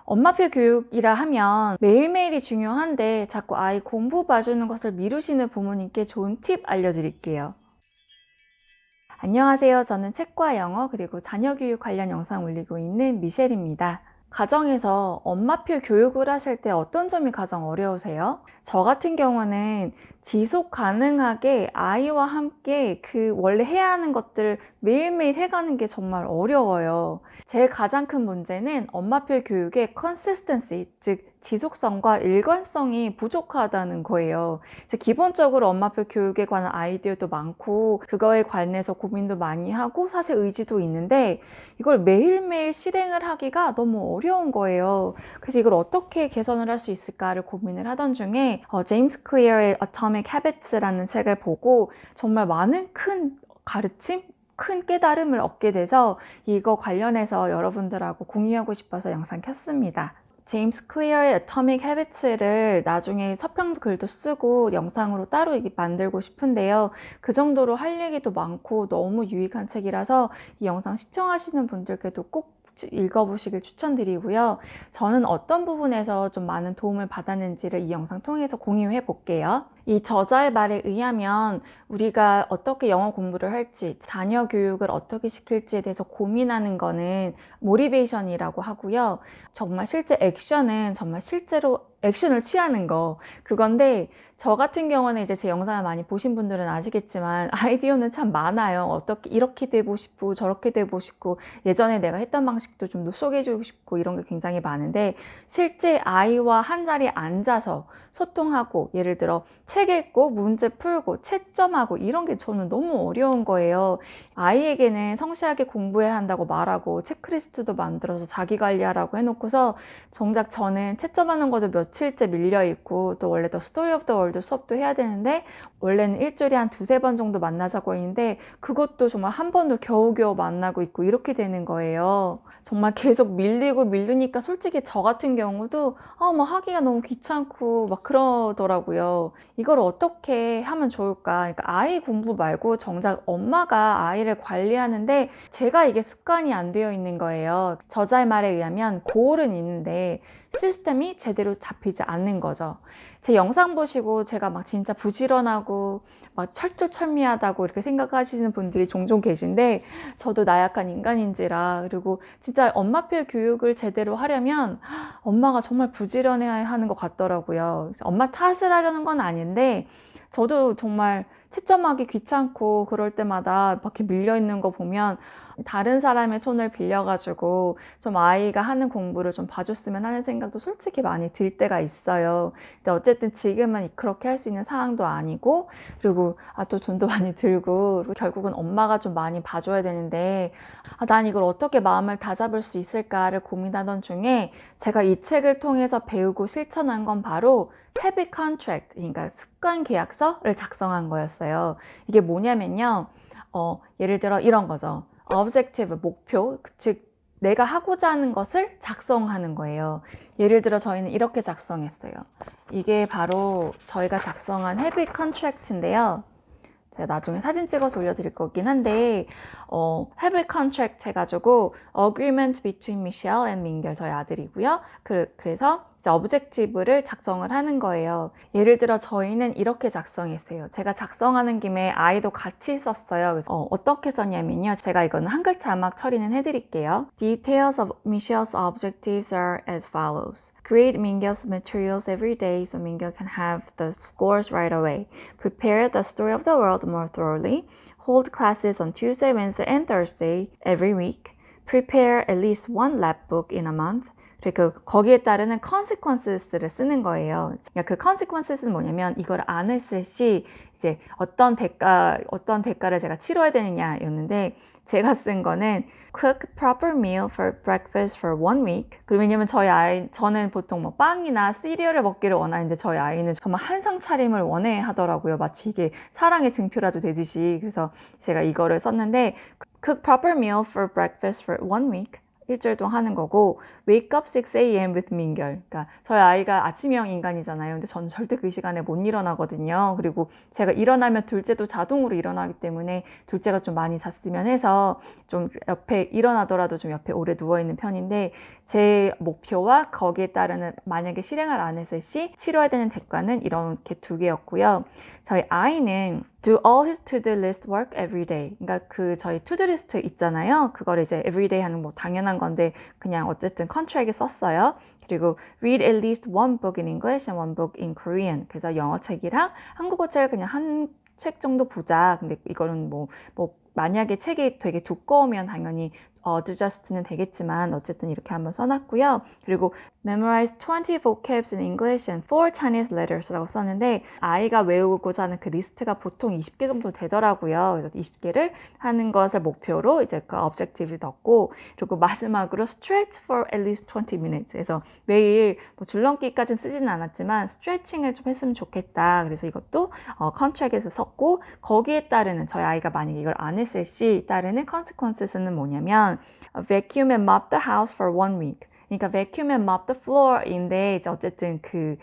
엄마표 교육이라 하면 매일매일이 중요한데 자꾸 아이 공부 봐주는 것을 미루시는 부모님께 좋은 팁 알려드릴게요. 안녕하세요. 저는 책과 영어 그리고 자녀 교육 관련 영상 올리고 있는 미셸입니다. 가정에서 엄마표 교육을 하실 때 어떤 점이 가장 어려우세요? 저 같은 경우는 지속 가능하게 아이와 함께 그 원래 해야 하는 것들을 매일매일 해가는 게 정말 어려워요. 제일 가장 큰 문제는 엄마표 교육의 consistency, 즉 지속성과 일관성이 부족하다는 거예요. 기본적으로 엄마표 교육에 관한 아이디어도 많고 그거에 관해서 고민도 많이 하고 사실 의지도 있는데 이걸 매일매일 실행을 하기가 너무 어려운 거예요. 그래서 이걸 어떻게 개선을 할 수 있을까를 고민을 하던 중에 제임스 클리어의 Atomic Habits라는 책을 보고 정말 많은 큰 가르침? 큰 깨달음을 얻게 돼서 이거 관련해서 여러분들하고 공유하고 싶어서 영상 켰습니다. 제임스 클리어의 Atomic Habits를 나중에 서평 글도 쓰고 영상으로 따로 만들고 싶은데요. 그 정도로 할 얘기도 많고 너무 유익한 책이라서 이 영상 시청하시는 분들께도 꼭 읽어보시길 추천드리고요. 저는 어떤 부분에서 좀 많은 도움을 받았는지를 이 영상 통해서 공유해 볼게요. 이 저자의 말에 의하면 우리가 어떻게 영어 공부를 할지, 자녀 교육을 어떻게 시킬지에 대해서 고민하는 거는 모티베이션이라고 하고요. 정말 실제 액션은 정말 실제로 액션을 취하는 거, 그건데 저 같은 경우는 이제 제 영상을 많이 보신 분들은 아시겠지만 아이디어는 참 많아요. 어떻게 이렇게 되고 싶고 저렇게 되고 싶고 예전에 내가 했던 방식도 좀 더 소개해주고 싶고 이런 게 굉장히 많은데 실제 아이와 한 자리에 앉아서 소통하고 예를 들어 책 읽고 문제 풀고 채점하고 이런 게 저는 너무 어려운 거예요. 아이에게는 성실하게 공부해야 한다고 말하고 체크리스트도 만들어서 자기 관리하라고 해놓고서 정작 저는 채점하는 것도 며칠째 밀려있고 또 원래 더 스토리 오브 더 월드 수업도 해야 되는데 원래는 일주일에 한 두세 번 정도 만나자고 했는데 그것도 정말 한 번도 겨우겨우 만나고 있고 이렇게 되는 거예요. 정말 계속 밀리고 밀리니까 솔직히 저 같은 경우도 뭐 하기가 너무 귀찮고 막 그러더라고요. 이걸 어떻게 하면 좋을까? 그러니까 아이 공부 말고 정작 엄마가 아이를 관리하는데 제가 이게 습관이 안 되어 있는 거예요. 저자의 말에 의하면 고올은 있는데 시스템이 제대로 잡히지 않는 거죠. 제 영상 보시고 제가 막 진짜 부지런하고 막 철두철미하다고 이렇게 생각하시는 분들이 종종 계신데 저도 나약한 인간인지라 그리고 진짜 엄마표 교육을 제대로 하려면 엄마가 정말 부지런해야 하는 것 같더라고요. 엄마 탓을 하려는 건 아닌데 저도 정말 채점하기 귀찮고 그럴 때마다 막 이렇게 밀려있는 거 보면 다른 사람의 손을 빌려가지고 좀 아이가 하는 공부를 좀 봐줬으면 하는 생각도 솔직히 많이 들 때가 있어요. 근데 어쨌든 지금은 그렇게 할 수 있는 상황도 아니고 그리고 또 돈도 많이 들고 그리고 결국은 엄마가 좀 많이 봐줘야 되는데 난 이걸 어떻게 마음을 다잡을 수 있을까를 고민하던 중에 제가 이 책을 통해서 배우고 실천한 건 바로 Habit Contract, 그러니까 습관 계약서를 작성한 거였어요. 이게 뭐냐면요. 예를 들어 이런 거죠. Objective, 목표, 즉 내가 하고자 하는 것을 작성하는 거예요. 예를 들어 저희는 이렇게 작성했어요. 이게 바로 저희가 작성한 Habit Contract인데요. 제가 나중에 사진 찍어서 올려드릴 거긴 한데 Habit Contract 해가지고 Agreement between Michelle and 민결 저희 아들이고요. 그래서 이제 objective를 작성을 하는 거예요. 예를 들어 저희는 이렇게 작성했어요. 제가 작성하는 김에 아이도 같이 썼어요. 그래서 어떻게 썼냐면요. 제가 이거는 한 글자막 처리는 해드릴게요. Details of Michelle's objectives are as follows. Create Mingyel's materials every day so Mingyel can have the scores right away. Prepare the story of the world more thoroughly. Hold classes on Tuesday, Wednesday, and Thursday every week. Prepare at least one lab book in a month. 그리고 거기에 따르는 consequences를 쓰는 거예요. 그러니까 그 consequences는 뭐냐면 이걸 안 했을 시 이제 어떤 대가를 제가 치러야 되느냐였는데 제가 쓴 거는 cook proper meal for breakfast for 1 week. 그리고 왜냐면 저는 보통 뭐 빵이나 시리얼을 먹기를 원하는데 저희 아이는 정말 한상 차림을 원해 하더라고요. 마치 이게 사랑의 증표라도 되듯이. 그래서 제가 이거를 썼는데 cook proper meal for breakfast for 1 week. 일주일 동안 하는 거고, Wake up 6 a.m. with 민결. 그러니까 저희 아이가 아침형 인간이잖아요. 근데 저는 절대 그 시간에 못 일어나거든요. 그리고 제가 일어나면 둘째도 자동으로 일어나기 때문에 둘째가 좀 많이 잤으면 해서 좀 옆에 일어나더라도 좀 옆에 오래 누워있는 편인데, 제 목표와 거기에 따르는 만약에 실행을 안 했을 시 치러야 되는 대가는 이렇게 두 개였고요. 저희 아이는 do all his to-do list work every day. 그러니까 그 저희 to-do list 있잖아요. 그거를 이제 every day 하는 뭐 당연한 건데 그냥 어쨌든 컨트랙에 썼어요. 그리고 read at least one book in English and one book in Korean. 그래서 영어 책이랑 한국어 책을 그냥 한 책 정도 보자. 근데 이거는 뭐 만약에 책이 되게 두꺼우면 당연히 adjust는 되겠지만 어쨌든 이렇게 한번 써놨고요. 그리고 memorize 20 vocabs in English and 4 Chinese letters라고 썼는데 아이가 외우고자 하는 그 리스트가 보통 20개 정도 되더라고요. 그래서 20개를 하는 것을 목표로 이제 그 objective를 넣고 그리고 마지막으로 stretch for at least 20 minutes. 그래서 매일 뭐 줄넘기까지는 쓰지는 않았지만 스트레칭을 좀 했으면 좋겠다. 그래서 이것도 컨트랙에서 썼고 거기에 따르는 저희 아이가 만약에 이걸 안 했을 시 따르는 consequences는 뭐냐면 vacuum and mop the house for 1 week. 그러니까 vacuum and mop the floor인데 이제 어쨌든 그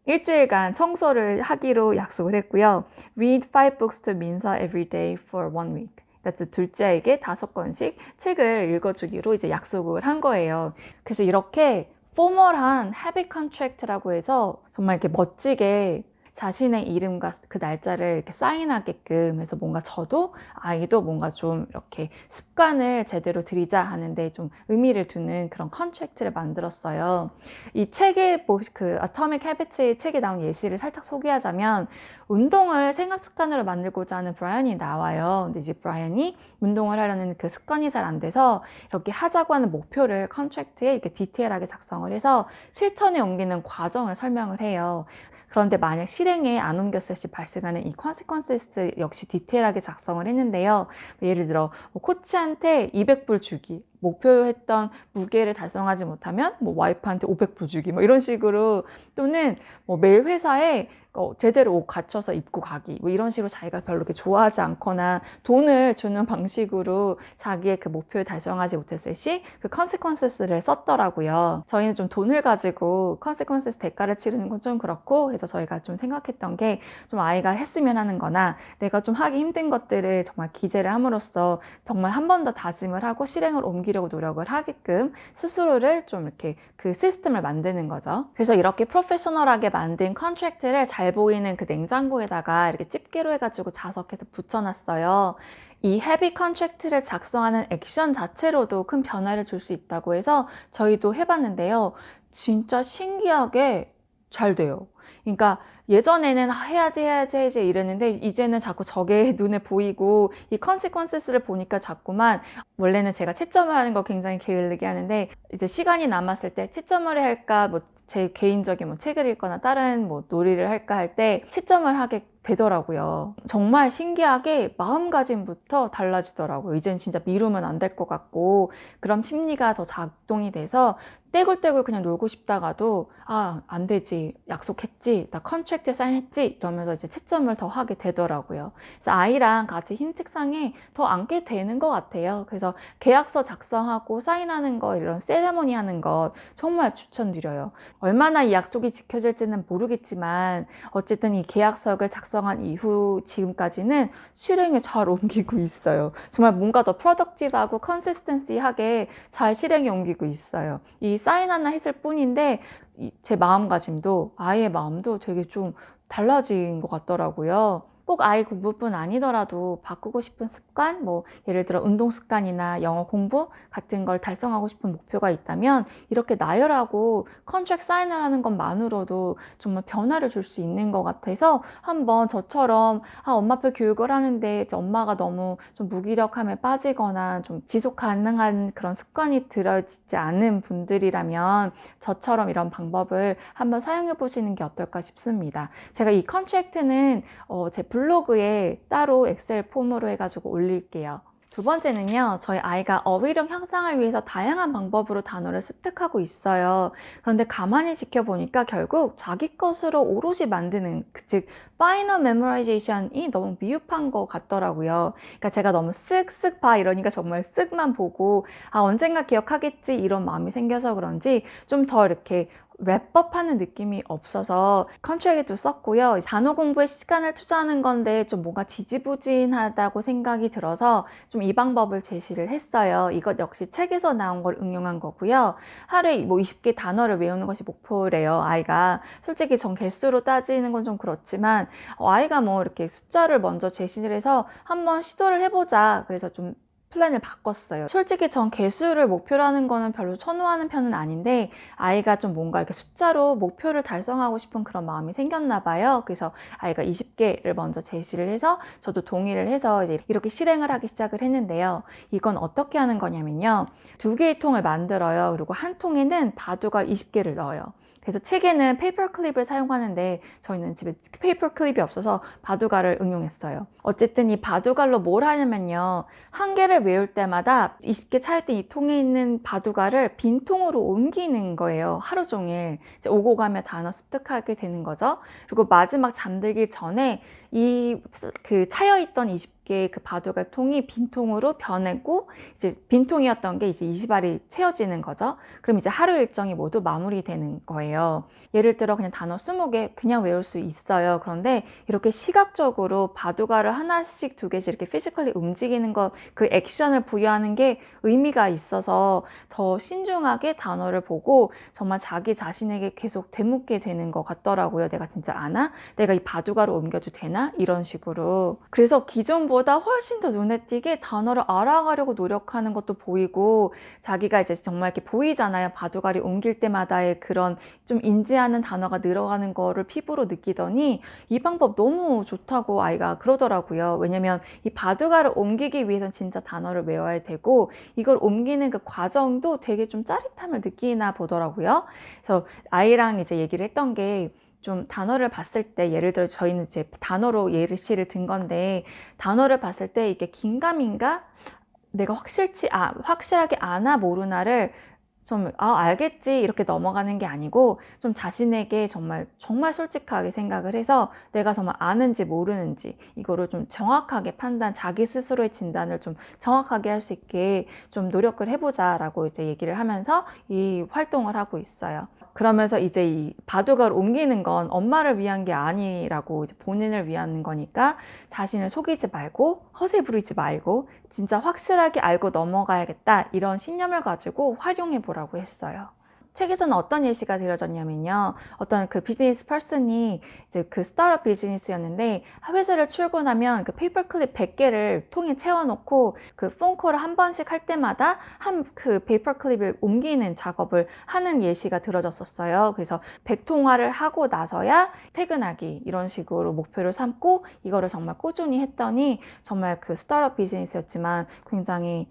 일주일간 청소를 하기로 약속을 했고요. Read 5 books to 민서 every day for 1 week. 그러니까 둘째에게 5권씩 책을 읽어주기로 이제 약속을 한 거예요. 그래서 이렇게 포멀한 헤비 컨트랙트라고 해서 정말 이렇게 멋지게 자신의 이름과 그 날짜를 이렇게 사인하게끔 해서 뭔가 저도 아이도 뭔가 좀 이렇게 습관을 제대로 들이자 하는데 좀 의미를 두는 그런 컨트랙트를 만들었어요. 이 책에 그 Atomic Habits의 책에 나온 예시를 살짝 소개하자면 운동을 생활 습관으로 만들고자 하는 브라이언이 나와요. 근데 이제 브라이언이 운동을 하려는 그 습관이 잘 안 돼서 이렇게 하자고 하는 목표를 컨트랙트에 이렇게 디테일하게 작성을 해서 실천에 옮기는 과정을 설명을 해요. 그런데 만약 실행에 안 옮겼을 시 발생하는 이 consequences 역시 디테일하게 작성을 했는데요. 예를 들어 뭐 코치한테 200불 주기, 목표했던 무게를 달성하지 못하면 뭐 와이프한테 500불 주기 뭐 이런 식으로 또는 뭐 매일 회사에 제대로 옷 갖춰서 입고 가기 뭐 이런 식으로 자기가 별로 이렇게 좋아하지 않거나 돈을 주는 방식으로 자기의 그 목표를 달성하지 못했을 시 그 consequences를 썼더라고요. 저희는 좀 돈을 가지고 consequences 대가를 치르는 건 좀 그렇고 그래서 저희가 좀 생각했던 게 좀 아이가 했으면 하는 거나 내가 좀 하기 힘든 것들을 정말 기재를 함으로써 정말 한 번 더 다짐을 하고 실행을 옮기려고 노력을 하게끔 스스로를 좀 이렇게 그 시스템을 만드는 거죠. 그래서 이렇게 프로페셔널하게 만든 컨트랙트를 잘 보이는 그 냉장고에다가 이렇게 집게로 해가지고 자석해서 붙여놨어요. 이 헤비 컨트랙트를 작성하는 액션 자체로도 큰 변화를 줄 수 있다고 해서 저희도 해봤는데요. 진짜 신기하게 잘 돼요. 그러니까 예전에는 해야지 이랬는데 이제는 자꾸 저게 눈에 보이고 이 컨시퀀스를 보니까 자꾸만 원래는 제가 채점을 하는 거 굉장히 게을르게 하는데 이제 시간이 남았을 때 채점을 해야 할까 뭐 제 개인적인 뭐 책을 읽거나 다른 뭐 놀이를 할까 할 때 채점을 하게 되더라고요. 정말 신기하게 마음가짐부터 달라지더라고요. 이젠 진짜 미루면 안 될 것 같고 그럼 심리가 더 작동이 돼서 떼굴떼굴 그냥 놀고 싶다가도 안 되지, 약속했지, 나 컨트랙트에 사인했지 이러면서 이제 채점을 더 하게 되더라고요. 그래서 아이랑 같이 흰 책상에 더 앉게 되는 것 같아요. 그래서 계약서 작성하고 사인하는 거 이런 세레모니 하는 것 정말 추천드려요. 얼마나 이 약속이 지켜질지는 모르겠지만 어쨌든 이 계약서를 작성한 이후 지금까지는 실행에 잘 옮기고 있어요. 정말 뭔가 더 프로덕티브하고 컨시스턴시하게 잘 실행에 옮기고 있어요. 이 사인 하나 했을 뿐인데 제 마음가짐도 아이의 마음도 되게 좀 달라진 것 같더라고요. 꼭 아이 공부뿐 아니더라도 바꾸고 싶은 습관, 뭐 예를 들어 운동 습관이나 영어 공부 같은 걸 달성하고 싶은 목표가 있다면 이렇게 나열하고 컨트랙 사인을 하는 것만으로도 정말 변화를 줄 수 있는 것 같아서 한번 저처럼 엄마표 교육을 하는데 엄마가 너무 좀 무기력함에 빠지거나 좀 지속 가능한 그런 습관이 들어지지 않은 분들이라면 저처럼 이런 방법을 한번 사용해 보시는 게 어떨까 싶습니다. 제가 이 컨트랙트는 제 블로그에 따로 엑셀 폼으로 해가지고 올릴게요. 두 번째는요, 저희 아이가 어휘력 향상을 위해서 다양한 방법으로 단어를 습득하고 있어요. 그런데 가만히 지켜보니까 결국 자기 것으로 오롯이 만드는, 즉, 파이널 메모라이제이션이 너무 미흡한 것 같더라고요. 그러니까 제가 너무 쓱쓱 봐 이러니까 정말 쓱만 보고, 아, 언젠가 기억하겠지 이런 마음이 생겨서 그런지 좀 더 이렇게 랩업하는 느낌이 없어서 컨트랙에도 썼고요. 단어 공부에 시간을 투자하는 건데 좀 뭔가 지지부진하다고 생각이 들어서 좀 이 방법을 제시를 했어요. 이것 역시 책에서 나온 걸 응용한 거고요. 하루에 뭐 20개 단어를 외우는 것이 목표래요, 아이가. 솔직히 전 개수로 따지는 건 좀 그렇지만 아이가 뭐 이렇게 숫자를 먼저 제시를 해서 한번 시도를 해보자. 그래서 좀 플랜을 바꿨어요. 솔직히 전 개수를 목표로 하는 거는 별로 선호하는 편은 아닌데 아이가 좀 뭔가 이렇게 숫자로 목표를 달성하고 싶은 그런 마음이 생겼나 봐요. 그래서 아이가 20개를 먼저 제시를 해서 저도 동의를 해서 이제 이렇게 실행을 하기 시작을 했는데요. 이건 어떻게 하는 거냐면요. 두 개의 통을 만들어요. 그리고 한 통에는 바둑알 20개를 넣어요. 그래서 책에는 페이퍼 클립을 사용하는데 저희는 집에 페이퍼 클립이 없어서 바둑알을 응용했어요. 어쨌든 이 바둑알로 뭘 하냐면요. 한 개를 외울 때마다 20개 차였던 이 통에 있는 바둑알을 빈 통으로 옮기는 거예요. 하루 종일. 이제 오고 가며 단어 습득하게 되는 거죠. 그리고 마지막 잠들기 전에 이 그 차여있던 20개의 그 바둑알 통이 빈통으로 변하고 이제 빈통이었던 게 이제 20알이 채워지는 거죠. 그럼 이제 하루 일정이 모두 마무리되는 거예요. 예를 들어 그냥 단어 20개 그냥 외울 수 있어요. 그런데 이렇게 시각적으로 바둑알을 하나씩 두 개씩 이렇게 피지컬리 움직이는 것, 그 액션을 부여하는 게 의미가 있어서 더 신중하게 단어를 보고 정말 자기 자신에게 계속 되묻게 되는 것 같더라고요. 내가 진짜 아나? 내가 이 바둑알을 옮겨도 되나? 이런 식으로. 그래서 기존보다 훨씬 더 눈에 띄게 단어를 알아가려고 노력하는 것도 보이고 자기가 이제 정말 이렇게 보이잖아요. 바둑알이 옮길 때마다의 그런 좀 인지하는 단어가 늘어가는 거를 피부로 느끼더니 이 방법 너무 좋다고 아이가 그러더라고요. 왜냐면 이 바둑알을 옮기기 위해선 진짜 단어를 외워야 되고 이걸 옮기는 그 과정도 되게 좀 짜릿함을 느끼나 보더라고요. 그래서 아이랑 이제 얘기를 했던 게 좀 단어를 봤을 때 예를 들어 저희는 이제 단어로 예시를 든 건데 단어를 봤을 때 이게 긴가민가 내가 확실하게 아나 모르나를 좀 알겠지 이렇게 넘어가는 게 아니고 좀 자신에게 정말 솔직하게 생각을 해서 내가 정말 아는지 모르는지 이거를 좀 정확하게 자기 스스로의 진단을 좀 정확하게 할 수 있게 좀 노력을 해보자라고 이제 얘기를 하면서 이 활동을 하고 있어요. 그러면서 이제 이 바둑을 옮기는 건 엄마를 위한 게 아니라고 이제 본인을 위한 거니까 자신을 속이지 말고 허세 부리지 말고 진짜 확실하게 알고 넘어가야겠다 이런 신념을 가지고 활용해 보라고 했어요. 책에서는 어떤 예시가 들어졌냐면요. 어떤 그 비즈니스 퍼슨이 이제 그 스타트업 비즈니스였는데 회사를 출근하면 그 페이퍼 클립 100개를 통에 채워놓고 그 폰콜을 한 번씩 할 때마다 한 그 페이퍼 클립을 옮기는 작업을 하는 예시가 들어졌었어요. 그래서 100통화를 하고 나서야 퇴근하기 이런 식으로 목표를 삼고 이거를 정말 꾸준히 했더니 정말 그 스타트업 비즈니스였지만 굉장히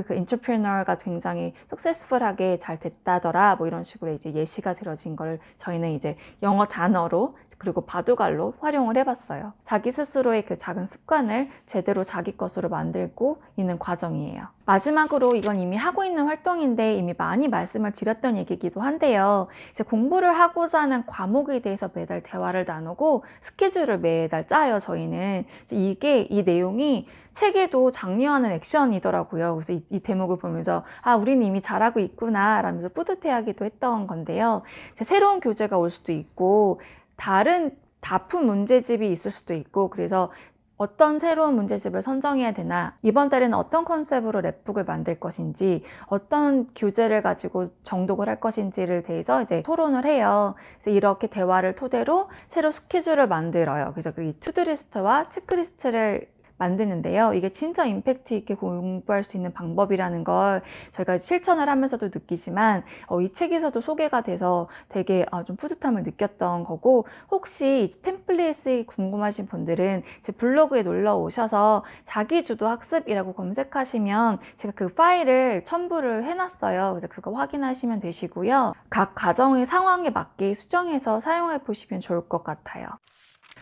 그 인터프리너가 굉장히 석세스풀하게 잘 됐다더라 뭐 이런 식으로 이제 예시가 들어진 걸 저희는 이제 영어 단어로 그리고 바둑알로 활용을 해봤어요. 자기 스스로의 그 작은 습관을 제대로 자기 것으로 만들고 있는 과정이에요. 마지막으로 이건 이미 하고 있는 활동인데 이미 많이 말씀을 드렸던 얘기이기도 한데요. 이제 공부를 하고자 하는 과목에 대해서 매달 대화를 나누고 스케줄을 매달 짜요, 저희는. 이 내용이 책에도 장려하는 액션이더라고요. 그래서 이 대목을 보면서 우리는 이미 잘하고 있구나 라면서 뿌듯해하기도 했던 건데요. 새로운 교재가 올 수도 있고 다른 다품 문제집이 있을 수도 있고 그래서 어떤 새로운 문제집을 선정해야 되나 이번 달에는 어떤 컨셉으로 랩북을 만들 것인지 어떤 교재를 가지고 정독을 할 것인지를 대해서 이제 토론을 해요. 그래서 이렇게 대화를 토대로 새로 스케줄을 만들어요. 그래서 이 투두리스트와 체크리스트를 만드는데요. 이게 진짜 임팩트 있게 공부할 수 있는 방법이라는 걸 저희가 실천을 하면서도 느끼지만 이 책에서도 소개가 돼서 되게 좀 뿌듯함을 느꼈던 거고 혹시 템플릿이 궁금하신 분들은 제 블로그에 놀러 오셔서 자기주도 학습이라고 검색하시면 제가 그 파일을 첨부를 해놨어요. 그래서 그거 확인하시면 되시고요. 각 가정의 상황에 맞게 수정해서 사용해 보시면 좋을 것 같아요.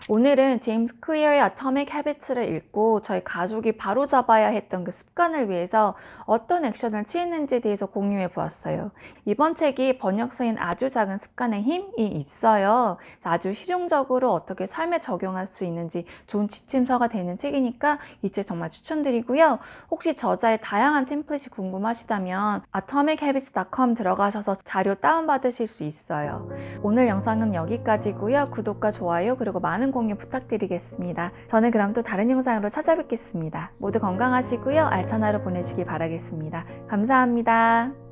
오늘은 제임스 클리어의 Atomic Habits를 읽고 저희 가족이 바로잡아야 했던 그 습관을 위해서 어떤 액션을 취했는지에 대해서 공유해 보았어요. 이번 책이 번역서인 아주 작은 습관의 힘이 있어요. 그래서 아주 실용적으로 어떻게 삶에 적용할 수 있는지 좋은 지침서가 되는 책이니까 이 책 정말 추천드리고요. 혹시 저자의 다양한 템플릿이 궁금하시다면 atomichabits.com 들어가셔서 자료 다운받으실 수 있어요. 오늘 영상은 여기까지고요. 구독과 좋아요 그리고 많은 공유 부탁드리겠습니다. 저는 그럼 또 다른 영상으로 찾아뵙겠습니다. 모두 건강하시고요. 알찬 하루 보내시길 바라겠습니다. 감사합니다.